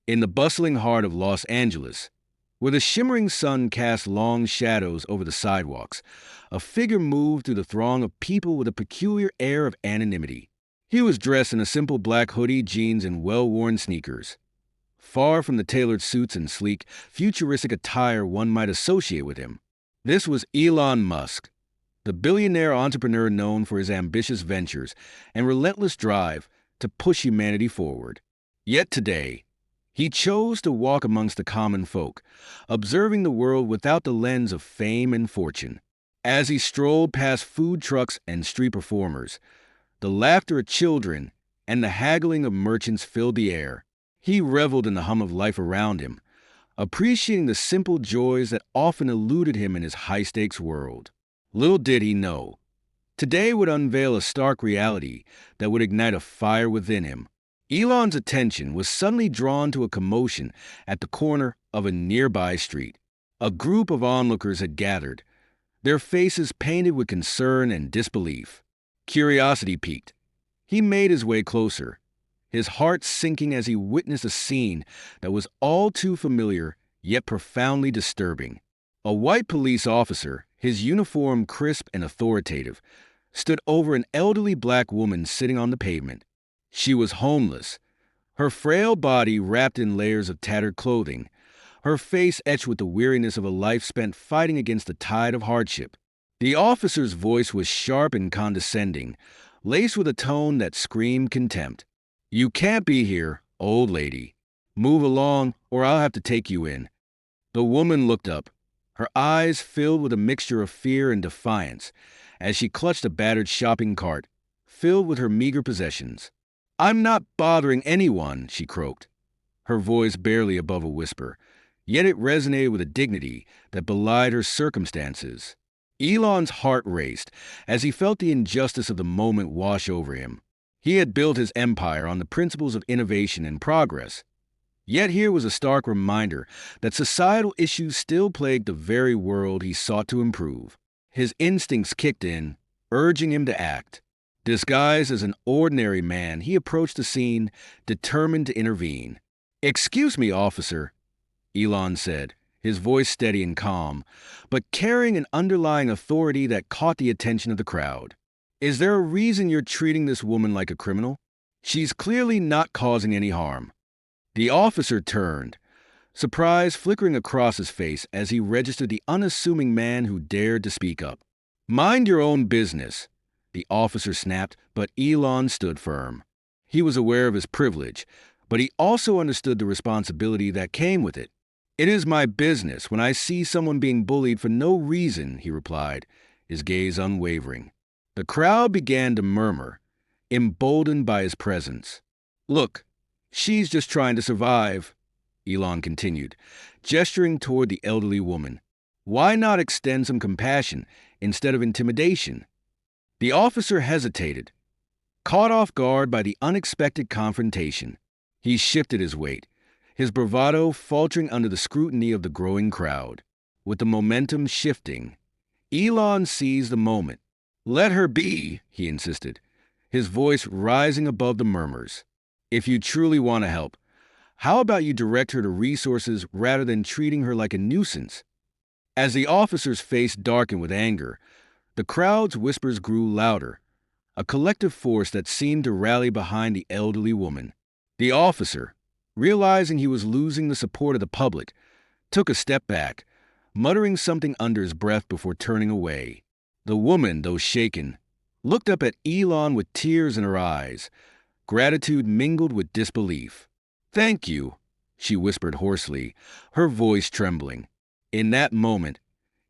In the bustling heart of Los Angeles, where the shimmering sun cast long shadows over the sidewalks, a figure moved through the throng of people with a peculiar air of anonymity. He was dressed in a simple black hoodie, jeans, and well-worn sneakers, far from the tailored suits and sleek, futuristic attire one might associate with him. This was Elon Musk, the billionaire entrepreneur known for his ambitious ventures and relentless drive to push humanity forward. Yet today, he chose to walk amongst the common folk, observing the world without the lens of fame and fortune. As he strolled past food trucks and street performers, the laughter of children and the haggling of merchants filled the air. He reveled in the hum of life around him, appreciating the simple joys that often eluded him in his high-stakes world. Little did he know, today would unveil a stark reality that would ignite a fire within him. Elon's attention was suddenly drawn to a commotion at the corner of a nearby street. A group of onlookers had gathered, their faces painted with concern and disbelief. Curiosity piqued. He made his way closer, his heart sinking as he witnessed a scene that was all too familiar yet profoundly disturbing. A white police officer, his uniform crisp and authoritative, stood over an elderly black woman sitting on the pavement. She was homeless, her frail body wrapped in layers of tattered clothing, her face etched with the weariness of a life spent fighting against the tide of hardship. The officer's voice was sharp and condescending, laced with a tone that screamed contempt. "You can't be here, old lady. Move along, or I'll have to take you in." The woman looked up, her eyes filled with a mixture of fear and defiance, as she clutched a battered shopping cart, filled with her meager possessions. "I'm not bothering anyone," she croaked, her voice barely above a whisper, yet it resonated with a dignity that belied her circumstances. Elon's heart raced as he felt the injustice of the moment wash over him. He had built his empire on the principles of innovation and progress. Yet here was a stark reminder that societal issues still plagued the very world he sought to improve. His instincts kicked in, urging him to act. Disguised as an ordinary man, he approached the scene, determined to intervene. "Excuse me, officer," Elon said, his voice steady and calm, but carrying an underlying authority that caught the attention of the crowd. "Is there a reason you're treating this woman like a criminal? She's clearly not causing any harm." The officer turned, surprise flickering across his face as he registered the unassuming man who dared to speak up. "Mind your own business," the officer snapped, but Elon stood firm. He was aware of his privilege, but he also understood the responsibility that came with it. "It is my business when I see someone being bullied for no reason," he replied, his gaze unwavering. The crowd began to murmur, emboldened by his presence. "Look, she's just trying to survive," Elon continued, gesturing toward the elderly woman. "Why not extend some compassion instead of intimidation?" The officer hesitated, caught off guard by the unexpected confrontation. He shifted his weight, his bravado faltering under the scrutiny of the growing crowd. With the momentum shifting, Elon seized the moment. "Let her be," he insisted, his voice rising above the murmurs. "If you truly want to help, how about you direct her to resources rather than treating her like a nuisance?" As the officer's face darkened with anger, the crowd's whispers grew louder, a collective force that seemed to rally behind the elderly woman. The officer, realizing he was losing the support of the public, took a step back, muttering something under his breath before turning away. The woman, though shaken, looked up at Elon with tears in her eyes, gratitude mingled with disbelief. "Thank you," she whispered hoarsely, her voice trembling. In that moment,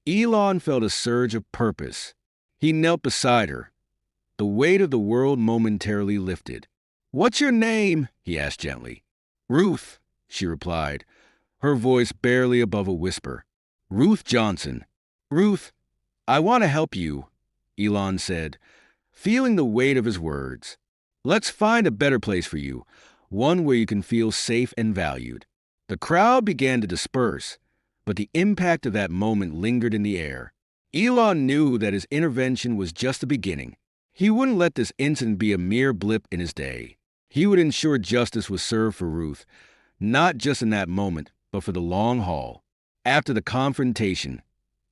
Elon felt a surge of purpose. He knelt beside her. The weight of the world momentarily lifted. "What's your name?" he asked gently. "Ruth," she replied, her voice barely above a whisper. "Ruth Johnson." "Ruth, I want to help you," Elon said, feeling the weight of his words. "Let's find a better place for you, one where you can feel safe and valued." The crowd began to disperse, but the impact of that moment lingered in the air. Elon knew that his intervention was just the beginning. He wouldn't let this incident be a mere blip in his day. He would ensure justice was served for Ruth, not just in that moment, but for the long haul. After the confrontation,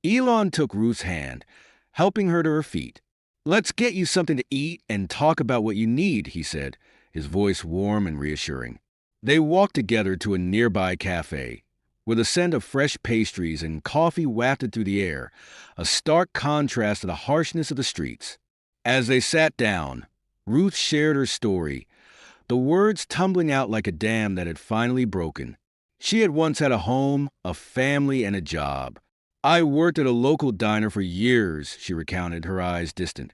Elon took Ruth's hand, helping her to her feet. "Let's get you something to eat and talk about what you need," he said, his voice warm and reassuring. They walked together to a nearby cafe, where the scent of fresh pastries and coffee wafted through the air, a stark contrast to the harshness of the streets. As they sat down, Ruth shared her story, the words tumbling out like a dam that had finally broken. She had once had a home, a family, and a job. "I worked at a local diner for years," she recounted, her eyes distant.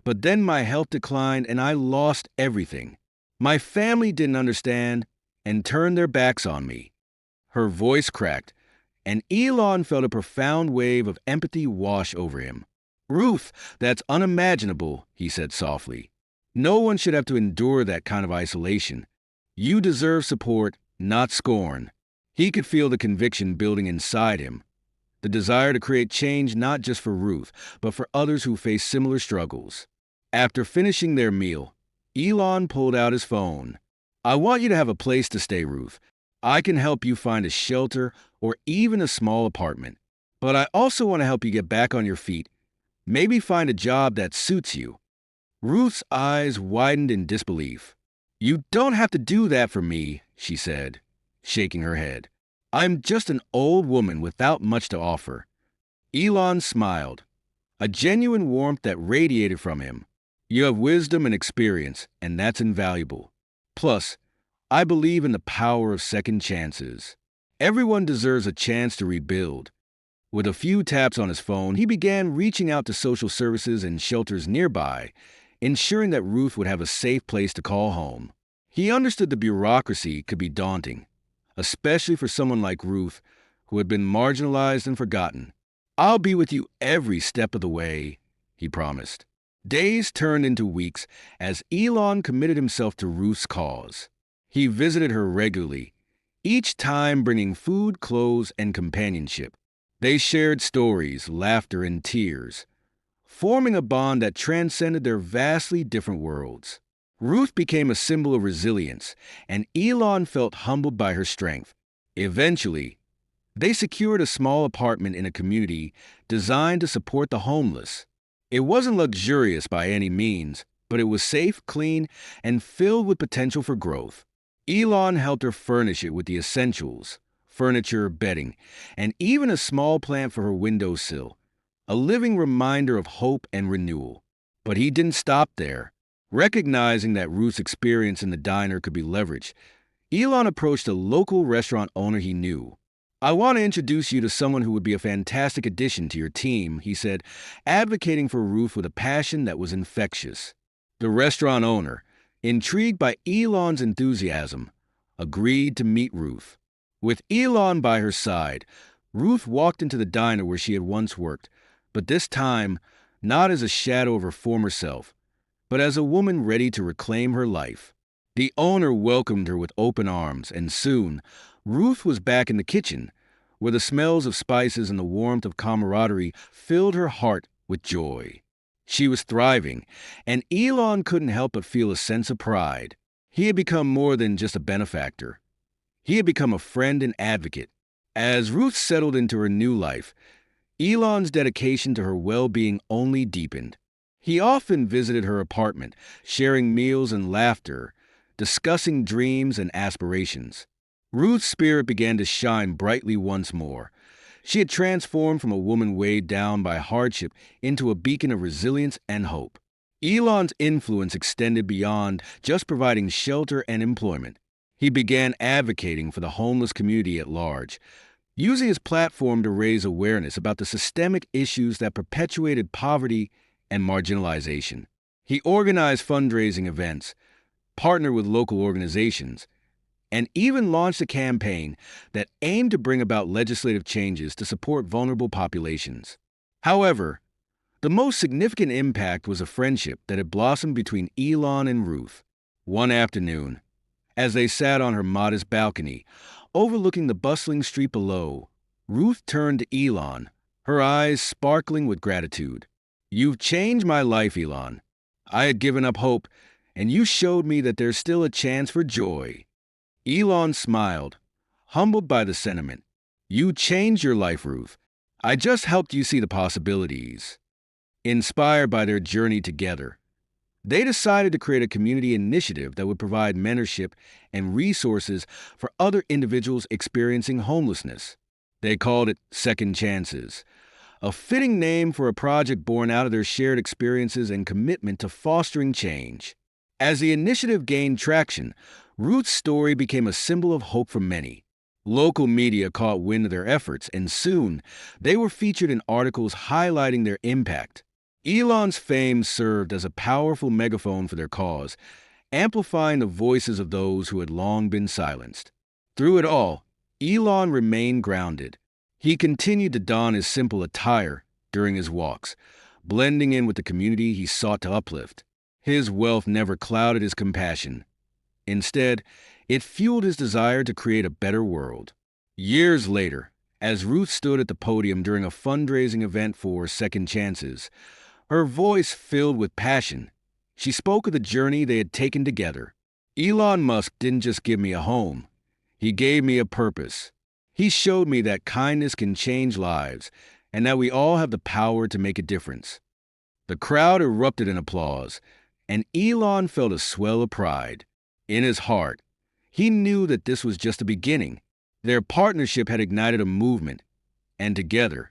"But then my health declined and I lost everything. My family didn't understand and turned their backs on me." Her voice cracked, and Elon felt a profound wave of empathy wash over him. "Ruth, that's unimaginable," he said softly. "No one should have to endure that kind of isolation. You deserve support, not scorn." He could feel the conviction building inside him, the desire to create change not just for Ruth, but for others who face similar struggles. After finishing their meal, Elon pulled out his phone. "I want you to have a place to stay, Ruth. I can help you find a shelter or even a small apartment. But I also want to help you get back on your feet. Maybe find a job that suits you." Ruth's eyes widened in disbelief. "You don't have to do that for me," she said, shaking her head. "I'm just an old woman without much to offer." Elon smiled, a genuine warmth that radiated from him. "You have wisdom and experience, and that's invaluable. Plus, I believe in the power of second chances. Everyone deserves a chance to rebuild." With a few taps on his phone, he began reaching out to social services and shelters nearby, ensuring that Ruth would have a safe place to call home. He understood the bureaucracy could be daunting, especially for someone like Ruth, who had been marginalized and forgotten. "I'll be with you every step of the way," he promised. Days turned into weeks as Elon committed himself to Ruth's cause. He visited her regularly, each time bringing food, clothes, and companionship. They shared stories, laughter, and tears, forming a bond that transcended their vastly different worlds. Ruth became a symbol of resilience, and Elon felt humbled by her strength. Eventually, they secured a small apartment in a community designed to support the homeless. It wasn't luxurious by any means, but it was safe, clean, and filled with potential for growth. Elon helped her furnish it with the essentials: furniture, bedding, and even a small plant for her windowsill, a living reminder of hope and renewal. But he didn't stop there. Recognizing that Ruth's experience in the diner could be leveraged, Elon approached a local restaurant owner he knew. "I want to introduce you to someone who would be a fantastic addition to your team," he said, advocating for Ruth with a passion that was infectious. The restaurant owner, intrigued by Elon's enthusiasm, agreed to meet Ruth. With Elon by her side, Ruth walked into the diner where she had once worked, but this time not as a shadow of her former self, but as a woman ready to reclaim her life. The owner welcomed her with open arms, and soon, Ruth was back in the kitchen, where the smells of spices and the warmth of camaraderie filled her heart with joy. She was thriving, and Elon couldn't help but feel a sense of pride. He had become more than just a benefactor. He had become a friend and advocate. As Ruth settled into her new life, Elon's dedication to her well-being only deepened. He often visited her apartment, sharing meals and laughter, discussing dreams and aspirations. Ruth's spirit began to shine brightly once more. She had transformed from a woman weighed down by hardship into a beacon of resilience and hope. Elon's influence extended beyond just providing shelter and employment. He began advocating for the homeless community at large, using his platform to raise awareness about the systemic issues that perpetuated poverty and marginalization. He organized fundraising events, partnered with local organizations, and even launched a campaign that aimed to bring about legislative changes to support vulnerable populations. However, the most significant impact was a friendship that had blossomed between Elon and Ruth. One afternoon, as they sat on her modest balcony, overlooking the bustling street below, Ruth turned to Elon, her eyes sparkling with gratitude. "You've changed my life, Elon. I had given up hope, and you showed me that there's still a chance for joy." Elon smiled, Humbled by the sentiment, "You changed your life, Ruth. I just helped you see the possibilities." Inspired by their journey together, they decided to create a community initiative that would provide mentorship and resources for other individuals experiencing homelessness. They called it Second Chances, a fitting name for a project born out of their shared experiences and commitment to fostering change. As the initiative gained traction, Ruth's story became a symbol of hope for many. Local media caught wind of their efforts, and soon they were featured in articles highlighting their impact. Elon's fame served as a powerful megaphone for their cause, amplifying the voices of those who had long been silenced. Through it all, Elon remained grounded. He continued to don his simple attire during his walks, blending in with the community he sought to uplift. His wealth never clouded his compassion. Instead, it fueled his desire to create a better world. Years later, as Ruth stood at the podium during a fundraising event for Second Chances, her voice filled with passion, she spoke of the journey they had taken together. "Elon Musk didn't just give me a home. He gave me a purpose. He showed me that kindness can change lives and that we all have the power to make a difference." The crowd erupted in applause, and Elon felt a swell of pride. In his heart, he knew that this was just the beginning. Their partnership had ignited a movement, and together,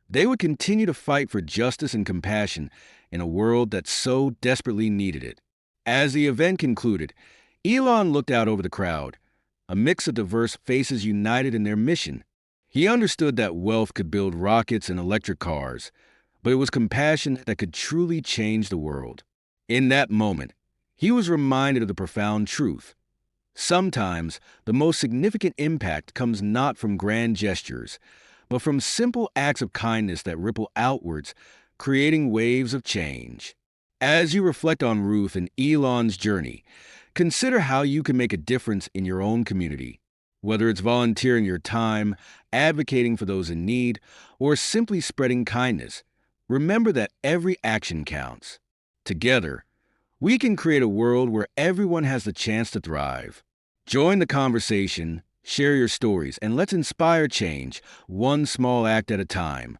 they would continue to fight for justice and compassion in a world that so desperately needed it. As the event concluded, Elon looked out over the crowd, a mix of diverse faces united in their mission. He understood that wealth could build rockets and electric cars, but it was compassion that could truly change the world. In that moment, he was reminded of the profound truth. Sometimes, the most significant impact comes not from grand gestures, but from simple acts of kindness that ripple outwards, creating waves of change. As you reflect on Ruth and Elon's journey, consider how you can make a difference in your own community. Whether it's volunteering your time, advocating for those in need, or simply spreading kindness, remember that every action counts. Together, we can create a world where everyone has the chance to thrive. Join the conversation, share your stories, and let's inspire change, one small act at a time.